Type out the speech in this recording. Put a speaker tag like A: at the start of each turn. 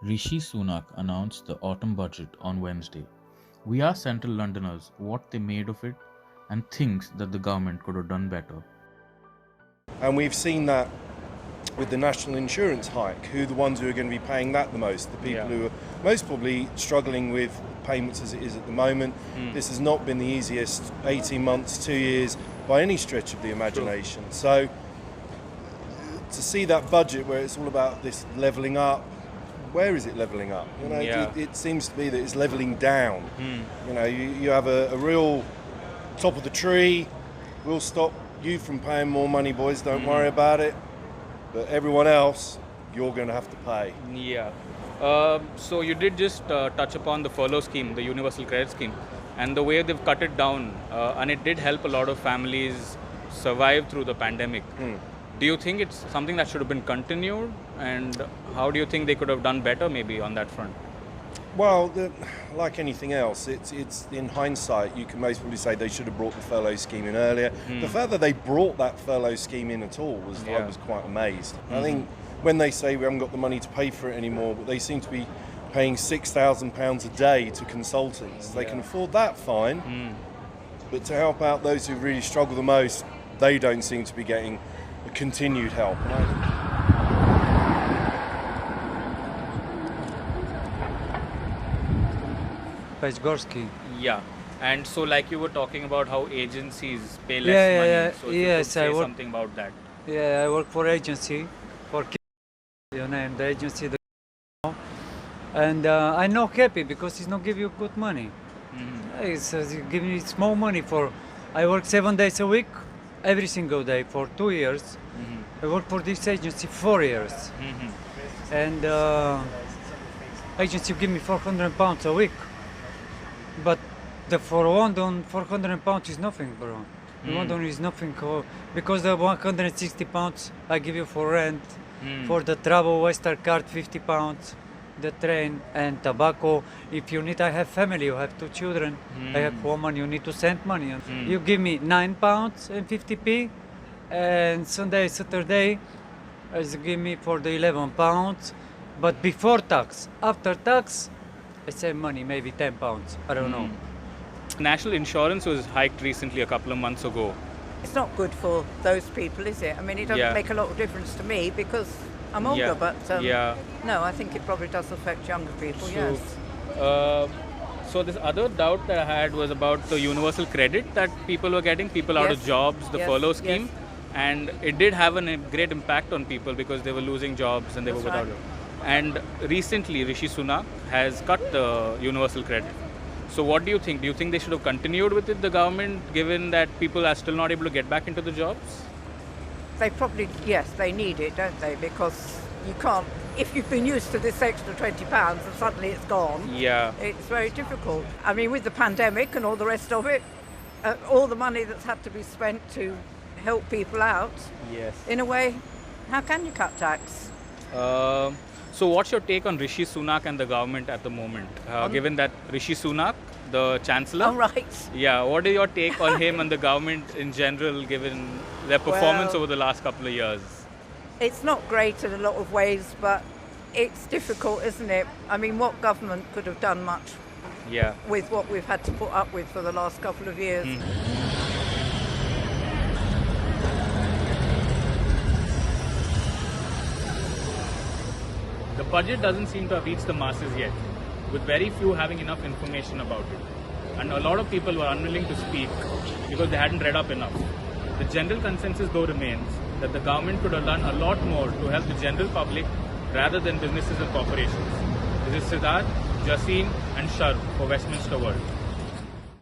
A: Rishi Sunak announced the autumn budget on Wednesday. We asked Central Londoners what they made of it and thinks that the government could have done better.
B: And we've seen that with the national insurance hike. Who are the ones who are going to be paying that the most? The people who are most probably struggling with payments as it is at the moment. This has not been the easiest 18 months, 2 years by any stretch of the imagination. So to see that budget where it's all about this levelling up, where is it levelling up? You know, it seems to be that it's levelling down. You know, you have a real top of the tree. We'll stop you from paying more money, boys, don't worry about it. But everyone else, you're going to have to pay.
C: Yeah. So you did just touch upon the furlough scheme, the universal credit scheme, and the way they've cut it down, and it did help a lot of families survive through the pandemic. Do you think it's something that should have been continued, and how do you think they could have done better maybe on that front?
B: Well, like anything else, it's in hindsight, you can most probably say they should have brought the furlough scheme in earlier. The fact that they brought that furlough scheme in at all I was quite amazed. I think when they say we haven't got the money to pay for it anymore, but they seem to be paying £6,000 a day to consultants. They can afford that, fine. But to help out those who really struggle the most, they don't seem to be getting continued help.
D: Pajgorsky.
C: Yeah. And so like you were talking about how agencies pay less money. So if you could say something about that.
D: Yeah, I work for agency, for and the agency, and I'm not happy because it's not give you good money. It's give me small money for. I work 7 days a week, every single day for 2 years. I work for this agency 4 years, and agency give me £400 a week. But for London, £400 is nothing, bro. London is nothing because the £160 I give you for rent, for the travel, Western card £50, the train and tobacco. If you need, I have family, you have 2 children, I have woman, you need to send money. You give me £9 and 50p, and Sunday, Saturday, you give me for the £11. But before tax, after tax, I save money, maybe £10. I don't know.
C: National insurance was hiked recently a couple of months ago.
E: It's not good for those people, is it? I mean, it doesn't make a lot of difference to me because I'm older, but no, I think it probably does affect younger people, yes.
C: So this other doubt that I had was about the universal credit that people were getting, people out of jobs, the furlough scheme. And it did have a great impact on people because they were losing jobs and they were without jobs. And recently, Rishi Sunak has cut the universal credit. So what do you think? Do you think they should have continued with it, the government, given that people are still not able to get back into the jobs?
E: They probably, yes, they need it, don't they? Because you can't, if you've been used to this extra £20 and suddenly it's gone, it's very difficult. I mean, with the pandemic and all the rest of it, all the money that's had to be spent to help people out, in a way, how can you cut tax?
C: So what's your take on Rishi Sunak and the government at the moment? Given that Rishi Sunak, the Chancellor...
E: Oh, right.
C: Yeah, what is your take on him and the government in general, given their performance over the last couple of years?
E: It's not great in a lot of ways, but it's difficult, isn't it? I mean, what government could have done much with what we've had to put up with for the last couple of years?
C: The budget doesn't seem to have reached the masses yet, with very few having enough information about it. And a lot of people were unwilling to speak because they hadn't read up enough. The general consensus though remains that the government could have done a lot more to help the general public rather than businesses and corporations. This is Siddharth, Jaseen and Sharv for Westminster World.